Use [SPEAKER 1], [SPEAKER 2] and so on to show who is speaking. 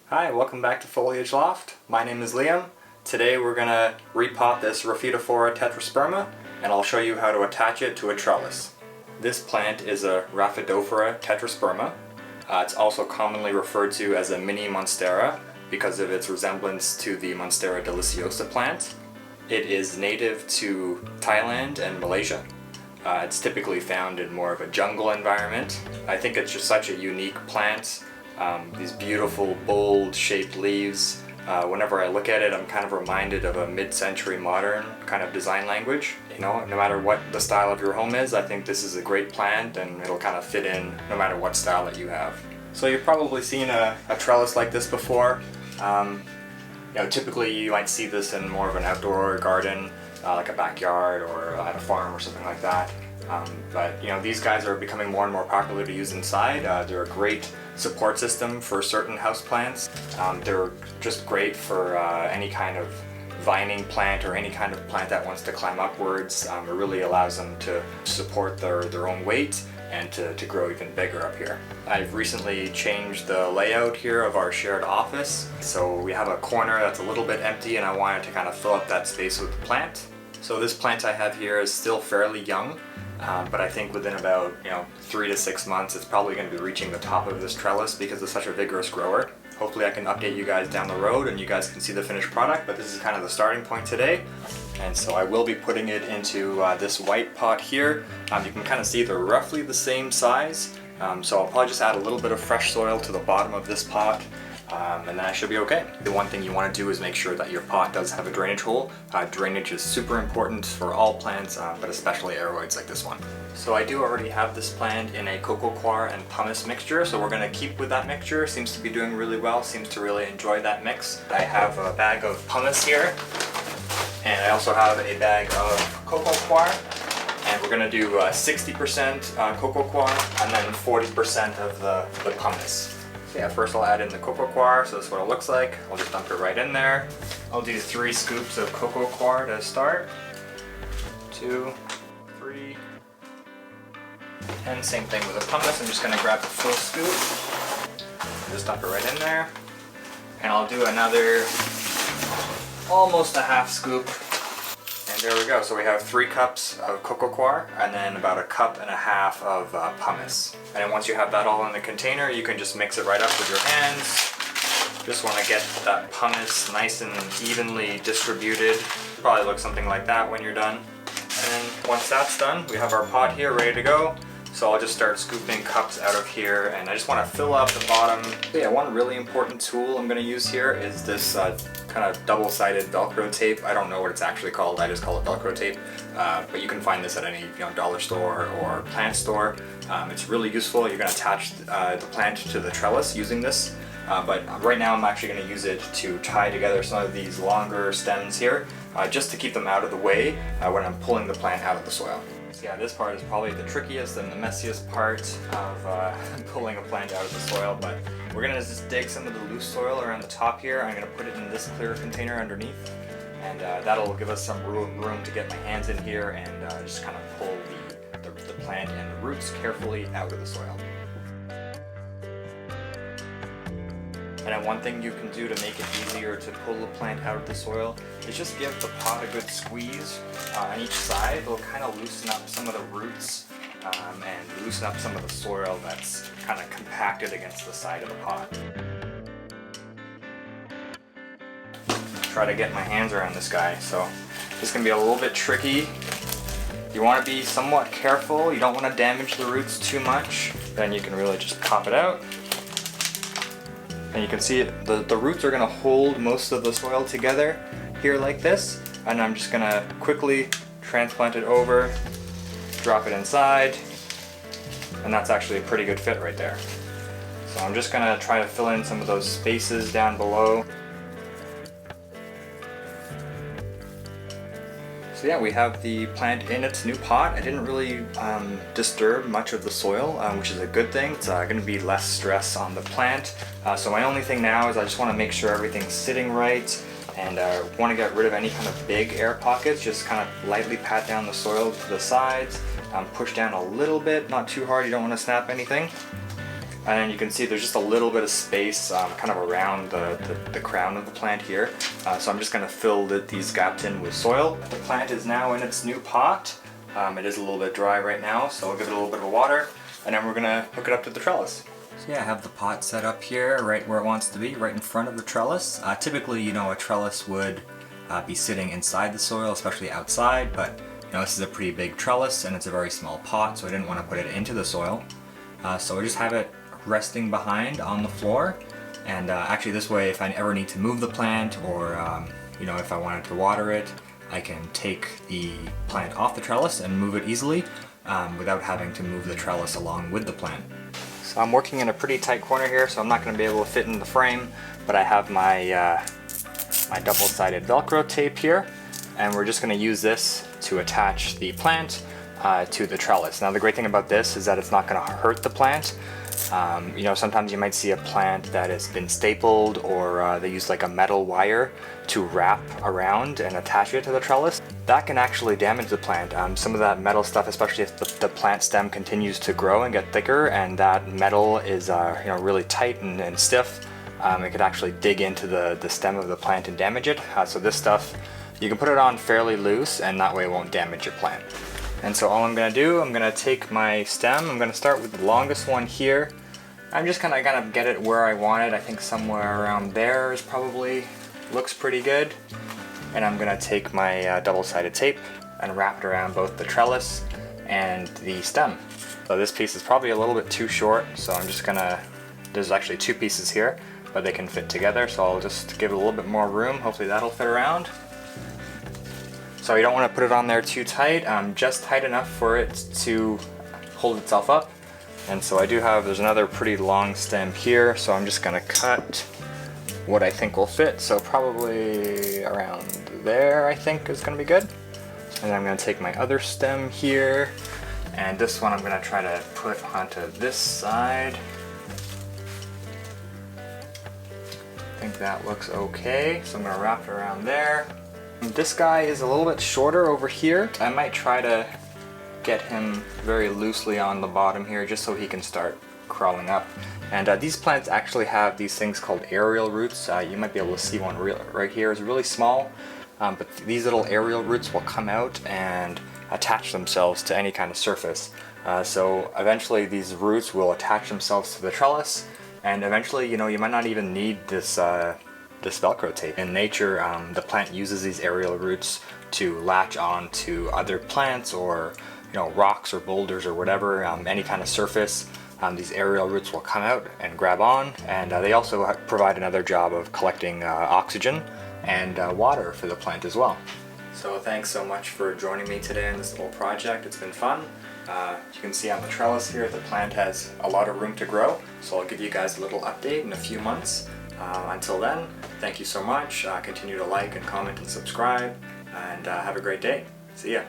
[SPEAKER 1] Hi, welcome back to Foliage Loft. My name is Liam. Today we're going to repot this Rhaphidophora Tetrasperma and I'll show you how to attach it to a trellis. This plant is a Rhaphidophora Tetrasperma. It's also commonly referred to as a mini Monstera because of its resemblance to the Monstera deliciosa plant. It is native to Thailand and Malaysia. It's typically found in more of a jungle environment. I think it's just such a unique plant. These beautiful, bold shaped leaves. Whenever I look at it, I'm kind of reminded of a mid-century modern kind of design language. You know, no matter what the style of your home is, I think this is a great plant and it'll kind of fit in no matter what style that you have. So you've probably seen a trellis like this before. Typically you might see this in more of an outdoor garden, like a backyard or at a farm or something like that. But these guys are becoming more and more popular to use inside. They're a great support system for certain houseplants. They're just great for any kind of vining plant or any kind of plant that wants to climb upwards. It really allows them to support their own weight and to grow even bigger up here. I've recently changed the layout here of our shared office. So we have a corner that's a little bit empty and I wanted to kind of fill up that space with the plant. So this plant I have here is still fairly young. But I think within about 3 to 6 months it's probably going to be reaching the top of this trellis because it's such a vigorous grower. Hopefully I can update you guys down the road and you guys can see the finished product, but this is kind of the starting point today. And so I will be putting it into this white pot here. You can kind of see they're roughly the same size, so I'll probably just add a little bit of fresh soil to the bottom of this pot. And then I should be okay. The one thing you want to do is make sure that your pot does have a drainage hole. Drainage is super important for all plants, but especially aeroids like this one. So I do already have this plant in a cocoa coir and pumice mixture, so we're going to keep with that mixture. Seems to be doing really well, seems to really enjoy that mix. I have a bag of pumice here, and I also have a bag of cocoa coir. And we're going to do 60% cocoa coir and then 40% of the pumice. Yeah, first I'll add in the cocoa coir, so that's what it looks like. I'll just dump it right in there. I'll do 3 scoops of cocoa coir to start. 2, 3, and same thing with the pumice. I'm just going to grab the full scoop. Just dump it right in there. And I'll do another almost a half scoop. And there we go. So we have 3 cups of cocoa coir and then about 1.5 cups of pumice. And then once you have that all in the container, you can just mix it right up with your hands. Just want to get that pumice nice and evenly distributed. Probably looks something like that when you're done. And then once that's done, we have our pot here ready to go. So I'll just start scooping cups out of here, and I just want to fill up the bottom. So yeah, one really important tool I'm going to use here is this kind of double-sided Velcro tape. I don't know what it's actually called, I just call it Velcro tape. But you can find this at any dollar store or plant store. It's really useful. You're going to attach the plant to the trellis using this. But right now I'm actually going to use it to tie together some of these longer stems here, just to keep them out of the way when I'm pulling the plant out of the soil. Yeah, this part is probably the trickiest and the messiest part of pulling a plant out of the soil, but we're going to just dig some of the loose soil around the top here. I'm going to put it in this clear container underneath, and that'll give us some room to get my hands in here and just kind of pull the plant and the roots carefully out of the soil. And then one thing you can do to make it easier to pull the plant out of the soil is just give the pot a good squeeze on each side. It'll kind of loosen up some of the roots and loosen up some of the soil that's kind of compacted against the side of the pot. Try to get my hands around this guy, so this can be a little bit tricky. You want to be somewhat careful. You don't want to damage the roots too much. Then you can really just pop it out. And you can see the roots are going to hold most of the soil together here like this. And I'm just going to quickly transplant it over, drop it inside, and that's actually a pretty good fit right there. So I'm just going to try to fill in some of those spaces down below. So yeah, we have the plant in its new pot. I didn't really disturb much of the soil, which is a good thing. It's going to be less stress on the plant. So my only thing now is I just want to make sure everything's sitting right, and want to get rid of any kind of big air pockets. Just kind of lightly pat down the soil to the sides, push down a little bit, not too hard, you don't want to snap anything. And then you can see there's just a little bit of space kind of around the crown of the plant here. So I'm just going to fill these gaps in with soil. The plant is now in its new pot. It is a little bit dry right now, so I'll give it a little bit of water, and then we're going to hook it up to the trellis. So yeah, I have the pot set up here right where it wants to be, right in front of the trellis. Typically, you know, a trellis would be sitting inside the soil, especially outside, but you know, this is a pretty big trellis and it's a very small pot, so I didn't want to put it into the soil. So I just have it resting behind on the floor, and actually this way, if I ever need to move the plant, or you know, if I wanted to water it, I can take the plant off the trellis and move it easily without having to move the trellis along with the plant. So I'm working in a pretty tight corner here, so I'm not going to be able to fit in the frame, but I have my my double-sided Velcro tape here, and we're just going to use this to attach the plant to the trellis. Now the great thing about this is that it's not going to hurt the plant. You know, sometimes you might see a plant that has been stapled, or they use like a metal wire to wrap around and attach it to the trellis. That can actually damage the plant. Some of that metal stuff, especially if the plant stem continues to grow and get thicker, and that metal is you know, really tight and stiff, it could actually dig into the stem of the plant and damage it. So this stuff, you can put it on fairly loose, and that way it won't damage your plant. And so all I'm going to do, I'm going to take my stem, I'm going to start with the longest one here. I'm just going to kind of get it where I want it. I think somewhere around there is probably, looks pretty good. And I'm going to take my double-sided tape and wrap it around both the trellis and the stem. So this piece is probably a little bit too short, so I'm just going to, there's actually two pieces here, but they can fit together, so I'll just give it a little bit more room. Hopefully that'll fit around. So you don't want to put it on there too tight, just tight enough for it to hold itself up. And so I do have, there's another pretty long stem here, so I'm just going to cut what I think will fit. So probably around there, I think is going to be good. And then I'm going to take my other stem here, and this one I'm going to try to put onto this side. I think that looks okay, so I'm going to wrap it around there. This guy is a little bit shorter over here. I might try to get him very loosely on the bottom here just so he can start crawling up. And these plants actually have these things called aerial roots. You might be able to see one right here. It's really small, but these little aerial roots will come out and attach themselves to any kind of surface. So eventually these roots will attach themselves to the trellis, and eventually, you know, you might not even need this this Velcro tape. In nature, the plant uses these aerial roots to latch on to other plants, or you know, rocks or boulders or whatever, any kind of surface. These aerial roots will come out and grab on, and they also provide another job of collecting oxygen and water for the plant as well. So thanks so much for joining me today on this little project. It's been fun. You can see on the trellis here, the plant has a lot of room to grow, so I'll give you guys a little update in a few months. Until then, thank you so much. Continue to like and comment and subscribe, and have a great day. See ya.